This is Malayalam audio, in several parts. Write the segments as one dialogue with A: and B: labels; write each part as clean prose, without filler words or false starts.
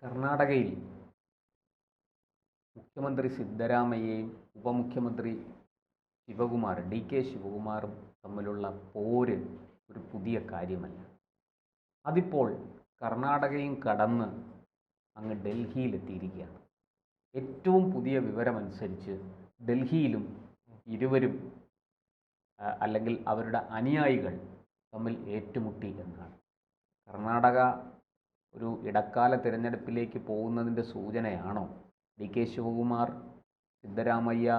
A: കർണാടകയിൽ മുഖ്യമന്ത്രി സിദ്ധരാമയ്യയും ഉപമുഖ്യമന്ത്രി കെ ശിവകുമാറും തമ്മിലുള്ള പോര് ഒരു പുതിയ കാര്യമല്ല. അതിപ്പോൾ കർണാടകയും കടന്ന് അങ്ങ് ഡൽഹിയിലെത്തിയിരിക്കുകയാണ്. ഏറ്റവും പുതിയ വിവരമനുസരിച്ച് ഡൽഹിയിലും ഇരുവരും അല്ലെങ്കിൽ അവരുടെ അനുയായികൾ തമ്മിൽ ഏറ്റുമുട്ടി എന്നാണ്. കർണാടക ഒരു ഇടക്കാല തിരഞ്ഞെടുപ്പിലേക്ക് പോകുന്നതിൻ്റെ സൂചനയാണോ കെ ശിവകുമാർ സിദ്ധരാമയ്യ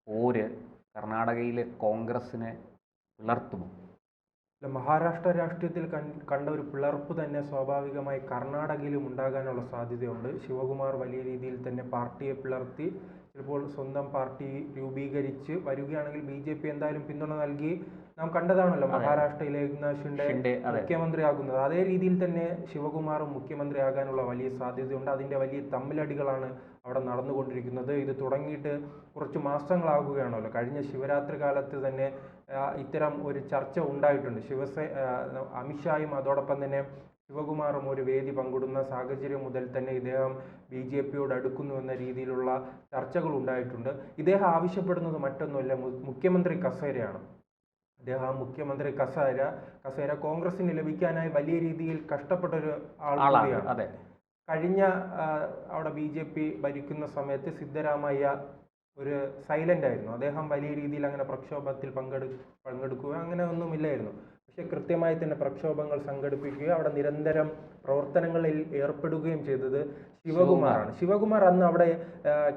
A: പോര് കർണാടകയിലെ കോൺഗ്രസിനെ പിളർത്തുമോ?
B: മഹാരാഷ്ട്ര രാഷ്ട്രീയത്തിൽ കണ്ട ഒരു പിളർപ്പ് തന്നെ സ്വാഭാവികമായി കർണാടകയിലും ഉണ്ടാകാനുള്ള സാധ്യതയുണ്ട്. ശിവകുമാർ വലിയ രീതിയിൽ തന്നെ പാർട്ടിയെ പിളർത്തി ചിലപ്പോൾ സ്വന്തം പാർട്ടി രൂപീകരിച്ച് വരികയാണെങ്കിൽ BJP എന്തായാലും പിന്തുണ നൽകി നാം കണ്ടതാണല്ലോ മഹാരാഷ്ട്രയിലെ ഏക്നാഥ് ഷിൻഡെ മുഖ്യമന്ത്രിയാകുന്നത്. അതേ രീതിയിൽ തന്നെ ശിവകുമാറും മുഖ്യമന്ത്രിയാകാനുള്ള വലിയ സാധ്യതയുണ്ട്. അതിൻ്റെ വലിയ തമ്മിലടികളാണ് അവിടെ നടന്നുകൊണ്ടിരിക്കുന്നത്. ഇത് തുടങ്ങിയിട്ട് കുറച്ച് മാസങ്ങളാകുകയാണല്ലോ. കഴിഞ്ഞ ശിവരാത്രി കാലത്ത് തന്നെ ഇത്തരം ഒരു ചർച്ച ഉണ്ടായിട്ടുണ്ട്. അമിത്ഷായും അതോടൊപ്പം തന്നെ ശിവകുമാറും ഒരു വേദി പങ്കിടുന്ന സാഹചര്യം മുതൽ തന്നെ ഇദ്ദേഹം BJPയോട് അടുക്കുന്നു എന്ന രീതിയിലുള്ള ചർച്ചകൾ ഉണ്ടായിട്ടുണ്ട്. ഇദ്ദേഹം ആവശ്യപ്പെടുന്നത് മറ്റൊന്നുമല്ല, മുഖ്യമന്ത്രി കസേരയാണ്. അദ്ദേഹം മുഖ്യമന്ത്രി കസേര കോൺഗ്രസിന് ലഭിക്കാനായി വലിയ രീതിയിൽ കഷ്ടപ്പെട്ടൊരു ആൾ കൂടിയാണ്. കഴിഞ്ഞ അവിടെ BJP ഭരിക്കുന്ന സമയത്ത് സിദ്ധരാമയ്യ ഒരു സൈലന്റ് ആയിരുന്നു. അദ്ദേഹം വലിയ രീതിയിൽ അങ്ങനെ പ്രക്ഷോഭത്തിൽ പങ്കെടുക്കുക അങ്ങനെ ഒന്നുമില്ലായിരുന്നു. പക്ഷെ കൃത്യമായി തന്നെ പ്രക്ഷോഭങ്ങൾ സംഘടിപ്പിക്കുകയും അവിടെ നിരന്തരം പ്രവർത്തനങ്ങളിൽ ഏർപ്പെടുകയും ചെയ്തത് ശിവകുമാറാണ്. ശിവകുമാർ അന്ന് അവിടെ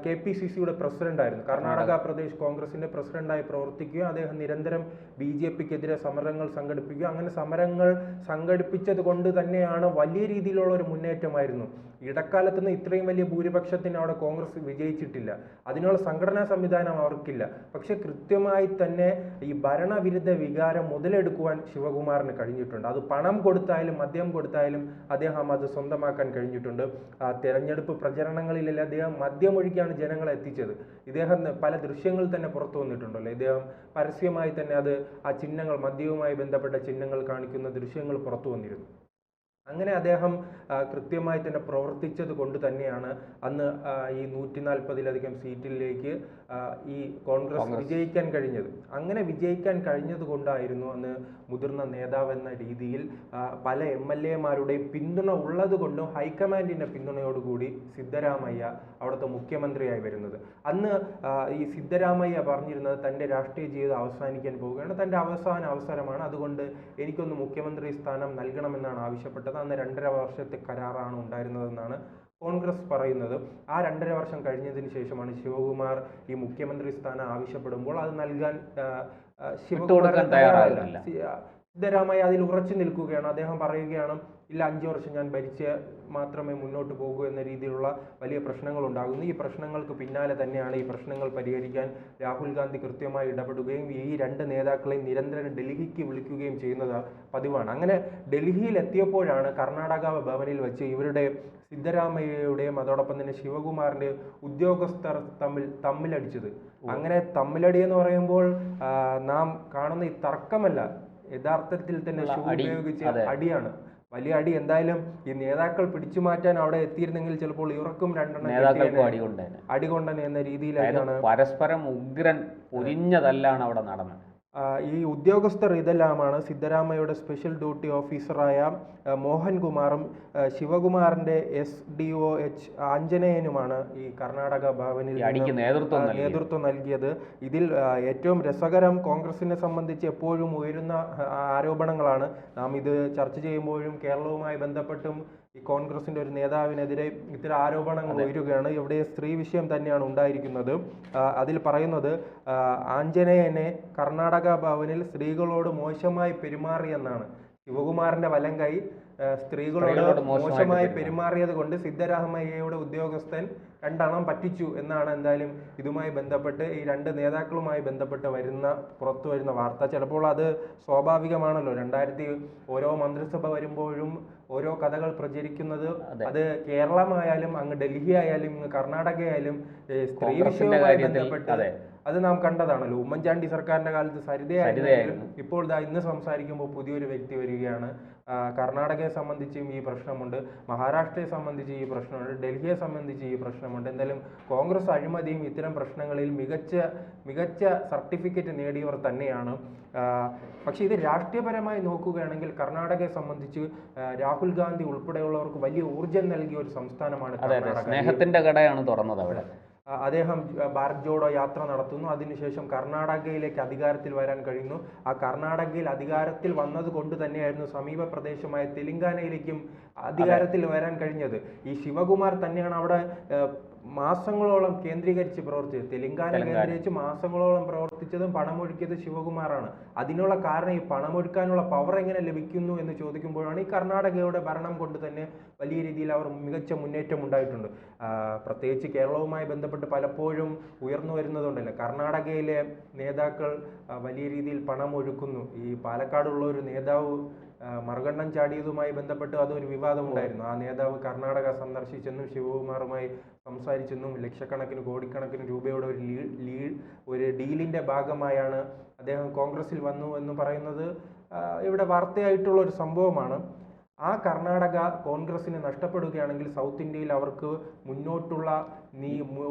B: KPCCയുടെ പ്രസിഡന്റ് ആയിരുന്നു. കർണാടക പ്രദേശ് കോൺഗ്രസിന്റെ പ്രസിഡന്റായി പ്രവർത്തിക്കുകയും അദ്ദേഹം നിരന്തരം BJPക്കെതിരെ സമരങ്ങൾ സംഘടിപ്പിക്കുകയും അങ്ങനെ സമരങ്ങൾ സംഘടിപ്പിച്ചത് കൊണ്ട് തന്നെയാണ് വലിയ രീതിയിലുള്ള ഒരു മുന്നേറ്റമായിരുന്നു. ഇടക്കാലത്ത് നിന്ന് ഇത്രയും വലിയ ഭൂരിപക്ഷത്തിന് അവിടെ കോൺഗ്രസ് വിജയിച്ചിട്ടില്ല. അതിനുള്ള സംഘടനാ സംവിധാനം അവർക്കില്ല. പക്ഷെ കൃത്യമായി തന്നെ ഈ ഭരണവിരുദ്ധ വികാരം മുതലെടുക്കുവാൻ ശിവകുമാറിന് കഴിഞ്ഞിട്ടുണ്ട്. അത് പണം കൊടുത്തായാലും മദ്യം കൊടുത്തായാലും അദ്ദേഹം അത് സ്വന്തമാക്കാൻ കഴിഞ്ഞിട്ടുണ്ട്. തെരഞ്ഞെടുപ്പ് പ്രചരണങ്ങളിലെല്ലാം അദ്ദേഹം മദ്യമൊഴിക്കാണ് ജനങ്ങളെ എത്തിച്ചത്. ഇദ്ദേഹം പല ദൃശ്യങ്ങൾ തന്നെ പുറത്തു വന്നിട്ടുണ്ടല്ലോ. ഇദ്ദേഹം പരസ്യമായി തന്നെ ആ ചിഹ്നങ്ങൾ, മദ്യവുമായി ബന്ധപ്പെട്ട ചിഹ്നങ്ങൾ കാണിക്കുന്ന ദൃശ്യങ്ങൾ പുറത്തു വന്നിരുന്നു. അങ്ങനെ അദ്ദേഹം കൃത്യമായി തന്നെ പ്രവർത്തിച്ചത് കൊണ്ട് തന്നെയാണ് അന്ന് ഈ 140-ലധികം സീറ്റിലേക്ക് ഈ കോൺഗ്രസ് വിജയിക്കാൻ കഴിഞ്ഞത്. അങ്ങനെ വിജയിക്കാൻ കഴിഞ്ഞത് കൊണ്ടായിരുന്നു അന്ന് മുതിർന്ന നേതാവ് എന്ന രീതിയിൽ പല MLA-മാരുടെയും പിന്തുണ ഉള്ളത് കൊണ്ടും ഹൈക്കമാൻഡിന്റെ പിന്തുണയോടുകൂടി സിദ്ധരാമയ്യ അവിടുത്തെ മുഖ്യമന്ത്രിയായി വരുന്നത്. അന്ന് ഈ സിദ്ധരാമയ്യ പറഞ്ഞിരുന്നത് തൻ്റെ രാഷ്ട്രീയ ജീവിതം അവസാനിക്കാൻ പോവുകയാണ്, തൻ്റെ അവസാന അവസരമാണ്, അതുകൊണ്ട് എനിക്കൊന്ന് മുഖ്യമന്ത്രി സ്ഥാനം നൽകണമെന്നാണ് ആവശ്യപ്പെട്ടത്. അന്ന് 2.5 വർഷത്തെ കരാറാണ് ഉണ്ടായിരുന്നതെന്നാണ് കോൺഗ്രസ് പറയുന്നത്. ആ 2.5 വർഷം കഴിഞ്ഞതിന് ശേഷമാണ് ശിവകുമാർ ഈ മുഖ്യമന്ത്രി സ്ഥാനം ആവശ്യപ്പെടുമ്പോൾ അത് നൽകാൻ ശിവകുമാർ തയ്യാറായില്ല. സിദ്ധരാമയ്യ അതിൽ ഉറച്ചു നിൽക്കുകയാണ്. അദ്ദേഹം പറയുകയാണ്, ഇല്ല, 5 വർഷം ഞാൻ ഭരിച്ച് മാത്രമേ മുന്നോട്ട് പോകൂ എന്ന രീതിയിലുള്ള വലിയ പ്രശ്നങ്ങൾ ഉണ്ടാകുന്നു. ഈ പ്രശ്നങ്ങൾക്ക് പിന്നാലെ തന്നെയാണ് ഈ പ്രശ്നങ്ങൾ പരിഹരിക്കാൻ രാഹുൽ ഗാന്ധി കൃത്യമായി ഇടപെടുകയും ഈ 2 നേതാക്കളെയും നിരന്തരം ഡൽഹിക്ക് വിളിക്കുകയും ചെയ്യുന്നത് പതിവാണ്. അങ്ങനെ ഡൽഹിയിൽ എത്തിയപ്പോഴാണ് കർണാടക ഭവനിൽ വെച്ച് ഇവരുടെ സിദ്ധരാമയ്യയുടെയും അതോടൊപ്പം തന്നെ ശിവകുമാറിന്റെ ഉദ്യോഗസ്ഥർ തമ്മിലടിച്ചത്. അങ്ങനെ തമ്മിലടി എന്ന് പറയുമ്പോൾ നാം കാണുന്ന ഈ തർക്കമല്ല, യഥാർത്ഥത്തിൽ തന്നെ ഷൂ ഉപയോഗിച്ച് അടിയാണ്. വലിയ അടി. എന്തായാലും ഈ നേതാക്കൾ പിടിച്ചു മാറ്റാൻ അവിടെ എത്തിയിരുന്നെങ്കിൽ ചിലപ്പോൾ ഇവർക്കും 2 അടികൊണ്ടനെ എന്ന രീതിയിലാണ്
A: പരസ്പരം ഉഗ്രൻ പൊരിഞ്ഞതല്ലാണ് അവിടെ നടന്നത്.
B: ഈ ഉദ്യോഗസ്ഥർ ഇതെല്ലാമാണ് സിദ്ധരാമയ്യയുടെ സ്പെഷ്യൽ ഡ്യൂട്ടി ഓഫീസറായ മോഹൻകുമാറും ശിവകുമാറിന്റെ SDOH ആഞ്ജനേയനുമാണ് ഈ കർണാടക ഭവനിൽ നേതൃത്വം നൽകിയത്. ഇതിൽ ഏറ്റവും രസകരം കോൺഗ്രസിനെ സംബന്ധിച്ച് എപ്പോഴും ഉയരുന്ന ആരോപണങ്ങളാണ്. നാം ഇത് ചർച്ച ചെയ്യുമ്പോഴും കേരളവുമായി ബന്ധപ്പെട്ടും ഈ കോൺഗ്രസിന്റെ ഒരു നേതാവിനെതിരെ ഇത്തരം ആരോപണങ്ങൾ ഉയരുകയാണ്. ഇവിടെ സ്ത്രീ വിഷയം തന്നെയാണ് ഉണ്ടായിരിക്കുന്നത്. അതിൽ പറയുന്നത് ആഞ്ജനേയനെ കർണാടക ഭവനിൽ സ്ത്രീകളോട് മോശമായി പെരുമാറിയെന്നാണ്. ശിവകുമാറിന്റെ വലം കൈ സ്ത്രീകളോട് മോശമായി പെരുമാറിയത് കൊണ്ട് സിദ്ധരാമയ്യയുടെ ഉദ്യോഗസ്ഥൻ 2 എണ്ണം പറ്റിച്ചു എന്നാണ് എന്തായാലും ഇതുമായി ബന്ധപ്പെട്ട് ഈ 2 നേതാക്കളുമായി ബന്ധപ്പെട്ട് പുറത്തു വരുന്ന വാർത്ത. ചിലപ്പോൾ അത് സ്വാഭാവികമാണല്ലോ. ഓരോ മന്ത്രിസഭ വരുമ്പോഴും ഓരോ കഥകൾ പ്രചരിക്കുന്നത്. അത് കേരളമായാലും അങ്ങ് ഡൽഹി ആയാലും ഇങ്ങ് കർണാടക ആയാലും സ്ത്രീ വിഷയവുമായി ബന്ധപ്പെട്ട് അത് നാം കണ്ടതാണല്ലോ. ഉമ്മൻചാണ്ടി സർക്കാരിന്റെ കാലത്ത് സരിതയായിരുന്നെങ്കിലും ഇപ്പോൾ ഇന്ന് സംസാരിക്കുമ്പോൾ പുതിയൊരു വ്യക്തി വരികയാണ്. കർണാടകയെ സംബന്ധിച്ചും ഈ പ്രശ്നമുണ്ട്, മഹാരാഷ്ട്രയെ സംബന്ധിച്ച് ഈ പ്രശ്നമുണ്ട്, ഡൽഹിയെ സംബന്ധിച്ച് ഈ പ്രശ്നമുണ്ട്. എന്തായാലും കോൺഗ്രസ് അഴിമതിയും ഇത്തരം പ്രശ്നങ്ങളിൽ മികച്ച സർട്ടിഫിക്കറ്റ് നേടിയവർ തന്നെയാണ്. പക്ഷേ ഇത് രാഷ്ട്രീയപരമായി നോക്കുകയാണെങ്കിൽ കർണാടകയെ സംബന്ധിച്ച് രാഹുൽ ഗാന്ധി ഉൾപ്പെടെയുള്ളവർക്ക് വലിയ ഊർജം നൽകിയ ഒരു സംസ്ഥാനമാണ് കർണാടക.
A: സ്നേഹത്തിന്റെ കടയാണ് തുറന്നത് അവിടെ.
B: അദ്ദേഹം ഭാരത് ജോഡോ യാത്ര നടത്തുന്നു. അതിനുശേഷം കർണാടകയിലേക്ക് അധികാരത്തിൽ വരാൻ കഴിയുന്നു. ആ കർണാടകയിൽ അധികാരത്തിൽ വന്നത് കൊണ്ട് തന്നെയായിരുന്നു സമീപ പ്രദേശമായ തെലങ്കാനയിലേക്കും അധികാരത്തിൽ വരാൻ കഴിഞ്ഞത്. ഈ ശിവകുമാർ തന്നെയാണ് അവിടെ മാസങ്ങളോളം കേന്ദ്രീകരിച്ച് പ്രവർത്തിച്ചത്. തെലങ്കാന കേന്ദ്രീകരിച്ച് മാസങ്ങളോളം പ്രവർത്തിച്ചതും പണമൊഴുക്കിയത് ശിവകുമാറാണ്. അതിനുള്ള കാരണം ഈ പണമൊഴുക്കാനുള്ള പവർ എങ്ങനെ ലഭിക്കുന്നു എന്ന് ചോദിക്കുമ്പോഴാണ് ഈ കർണാടകയുടെ ഭരണം കൊണ്ട് തന്നെ വലിയ രീതിയിൽ അവർ മികച്ച മുന്നേറ്റം ഉണ്ടായിട്ടുണ്ട്. പ്രത്യേകിച്ച് കേരളവുമായി ബന്ധപ്പെട്ട് പലപ്പോഴും ഉയർന്നു വരുന്നതുകൊണ്ടല്ല, കർണാടകയിലെ നേതാക്കൾ വലിയ രീതിയിൽ പണം ഒഴുക്കുന്നു. ഈ പാലക്കാടുള്ള ഒരു നേതാവ് മറുകണ്ഠം ചാടിയതുമായി ബന്ധപ്പെട്ട് അതൊരു വിവാദമുണ്ടായിരുന്നു. ആ നേതാവ് കർണാടക സന്ദർശിച്ചെന്നും ശിവകുമാറുമായി സംസാരിച്ചെന്നും ലക്ഷക്കണക്കിന് കോടിക്കണക്കിന് രൂപയുടെ ഒരു ഡീലിന്റെ ഭാഗമായാണ് അദ്ദേഹം കോൺഗ്രസിൽ വന്നു എന്ന് പറയുന്നത് ഇവിടെ വാർത്തയായിട്ടുള്ള ഒരു സംഭവമാണ്. ആ കർണാടക കോൺഗ്രസിന് നഷ്ടപ്പെടുകയാണെങ്കിൽ സൗത്ത് ഇന്ത്യയിൽ അവർക്ക് മുന്നോട്ടുള്ള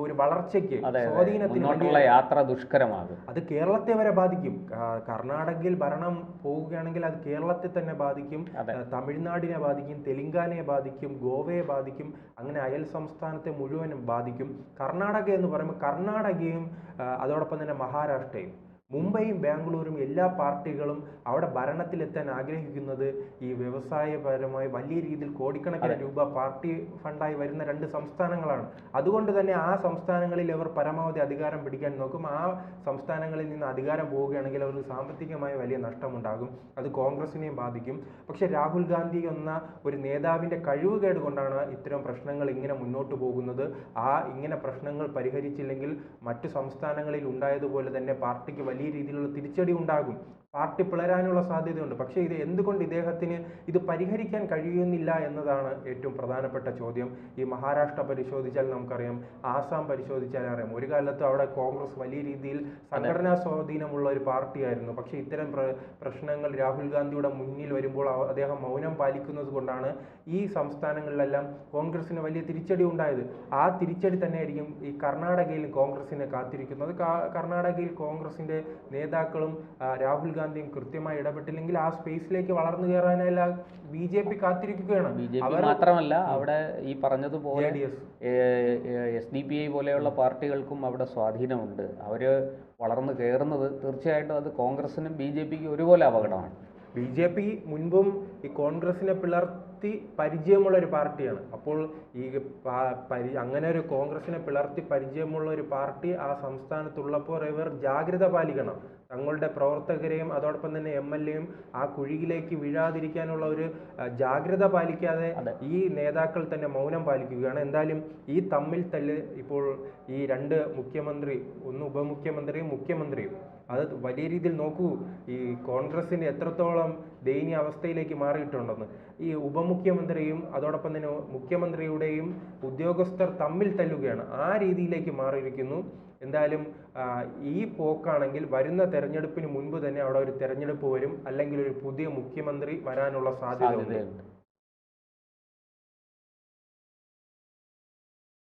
B: ഒരു വളർച്ചയ്ക്ക് സ്വാധീനത്തിന്
A: യാത്ര ദുഷ്കരമാകും.
B: അത് കേരളത്തെ വരെ ബാധിക്കും. കർണാടകയിൽ ഭരണം പോവുകയാണെങ്കിൽ അത് കേരളത്തെ തന്നെ ബാധിക്കും, തമിഴ്നാടിനെ ബാധിക്കും, തെലങ്കാനയെ ബാധിക്കും, ഗോവയെ ബാധിക്കും, അങ്ങനെ അയൽ സംസ്ഥാനത്തെ മുഴുവനും ബാധിക്കും. കർണാടക എന്ന് പറയുമ്പോൾ കർണാടകയും അതോടൊപ്പം തന്നെ മഹാരാഷ്ട്രയും മുംബൈയും ബാംഗ്ലൂരും എല്ലാ പാർട്ടികളും അവിടെ ഭരണത്തിലെത്താൻ ആഗ്രഹിക്കുന്നത് ഈ വ്യവസായപരമായി വലിയ രീതിയിൽ കോടിക്കണക്കിന് രൂപ പാർട്ടി ഫണ്ടായി വരുന്ന രണ്ട് സംസ്ഥാനങ്ങളാണ്. അതുകൊണ്ട് തന്നെ ആ സംസ്ഥാനങ്ങളിൽ അവർ പരമാവധി അധികാരം പിടിക്കാൻ നോക്കും. ആ സംസ്ഥാനങ്ങളിൽ നിന്ന് അധികാരം പോവുകയാണെങ്കിൽ അവർക്ക് സാമ്പത്തികമായി വലിയ നഷ്ടമുണ്ടാകും. അത് കോൺഗ്രസിനെയും ബാധിക്കും. പക്ഷെ രാഹുൽ ഗാന്ധി എന്ന ഒരു നേതാവിൻ്റെ കഴിവുകേട് കൊണ്ടാണ് ഇത്തരം പ്രശ്നങ്ങൾ ഇങ്ങനെ മുന്നോട്ട് പോകുന്നത്. ഇങ്ങനെ പ്രശ്നങ്ങൾ പരിഹരിച്ചില്ലെങ്കിൽ മറ്റു സംസ്ഥാനങ്ങളിൽ ഉണ്ടായതുപോലെ തന്നെ പാർട്ടിക്ക് വലിയ രീതിയിലുള്ള തിരിച്ചടി ഉണ്ടാകും, പാർട്ടി പിളരാനുള്ള സാധ്യതയുണ്ട്. പക്ഷേ ഇത് എന്തുകൊണ്ട് ഇദ്ദേഹത്തിന് ഇത് പരിഹരിക്കാൻ കഴിയുന്നില്ല എന്നതാണ് ഏറ്റവും പ്രധാനപ്പെട്ട ചോദ്യം. ഈ മഹാരാഷ്ട്ര പരിശോധിച്ചാൽ നമുക്കറിയാം, ആസാം പരിശോധിച്ചാൽ അറിയാം, ഒരു കാലത്ത് അവിടെ കോൺഗ്രസ് വലിയ രീതിയിൽ സംഘടനാ സ്വാധീനമുള്ള ഒരു പാർട്ടിയായിരുന്നു. പക്ഷേ ഇത്തരം പ്രശ്നങ്ങൾ രാഹുൽ ഗാന്ധിയുടെ മുന്നിൽ വരുമ്പോൾ അദ്ദേഹം മൗനം പാലിക്കുന്നത് കൊണ്ടാണ് ഈ സംസ്ഥാനങ്ങളിലെല്ലാം കോൺഗ്രസിന് വലിയ തിരിച്ചടി ഉണ്ടായത്. ആ തിരിച്ചടി തന്നെയായിരിക്കും ഈ കർണാടകയിൽ കോൺഗ്രസിനെ കാത്തിരിക്കുന്നത്. കർണാടകയിൽ കോൺഗ്രസിന്റെ നേതാക്കളും രാഹുൽ ഗാന്ധിയും കൃത്യമായി ഇടപെട്ടില്ലെങ്കിൽ ആ സ്പേസിലേക്ക് വളർന്നു കയറാനല്ല BJP കാത്തിരിക്കുകയാണ്.
A: മാത്രമല്ല അവിടെ ഈ പറഞ്ഞതുപോലെ SDPI പോലെയുള്ള പാർട്ടികൾക്കും അവിടെ സ്വാധീനമുണ്ട്. അവര് വളർന്നു കയറുന്നത് തീർച്ചയായിട്ടും അത് കോൺഗ്രസിനും BJPക്കും ഒരുപോലെ അപകടമാണ്.
B: BJP മുൻപും ഈ കോൺഗ്രസിനെ പിളർത്തി പരിചയമുള്ള ഒരു പാർട്ടിയാണ്. അപ്പോൾ അങ്ങനെ ഒരു കോൺഗ്രസിനെ പിളർത്തി പരിചയമുള്ള ഒരു പാർട്ടി ആ സംസ്ഥാനത്തുള്ളപ്പോൾ ഇവർ ജാഗ്രത പാലിക്കണം. തങ്ങളുടെ പ്രവർത്തകരെയും അതോടൊപ്പം തന്നെ MLAയും ആ കുഴിയിലേക്ക് വീഴാതിരിക്കാനുള്ള ഒരു ജാഗ്രത പാലിക്കാതെ ഈ നേതാക്കൾ തന്നെ മൗനം പാലിക്കുകയാണ്. എന്തായാലും ഈ തമ്മിൽ തല്ല് ഇപ്പോൾ ഈ രണ്ട് മുഖ്യമന്ത്രി, ഒന്ന് ഉപമുഖ്യമന്ത്രിയും മുഖ്യമന്ത്രിയും, അത് വലിയ രീതിയിൽ നോക്കൂ ഈ കോൺഗ്രസിന് എത്രത്തോളം ദയനീയ അവസ്ഥയിലേക്ക് മാറിയിട്ടുണ്ടെന്ന്. ഈ ഉപമുഖ്യമന്ത്രിയും അതോടൊപ്പം തന്നെ മുഖ്യമന്ത്രിയുടെയും ഉദ്യോഗസ്ഥർ തമ്മിൽ തല്ലുകയാണ്. ആ രീതിയിലേക്ക് മാറിയിരിക്കുന്നു. എന്തായാലും ഈ പോക്കാണെങ്കിൽ വരുന്ന തെരഞ്ഞെടുപ്പിന് മുൻപ് തന്നെ അവിടെ ഒരു തെരഞ്ഞെടുപ്പ് വരും, അല്ലെങ്കിൽ ഒരു പുതിയ മുഖ്യമന്ത്രി വരാനുള്ള സാധ്യതയുണ്ട്.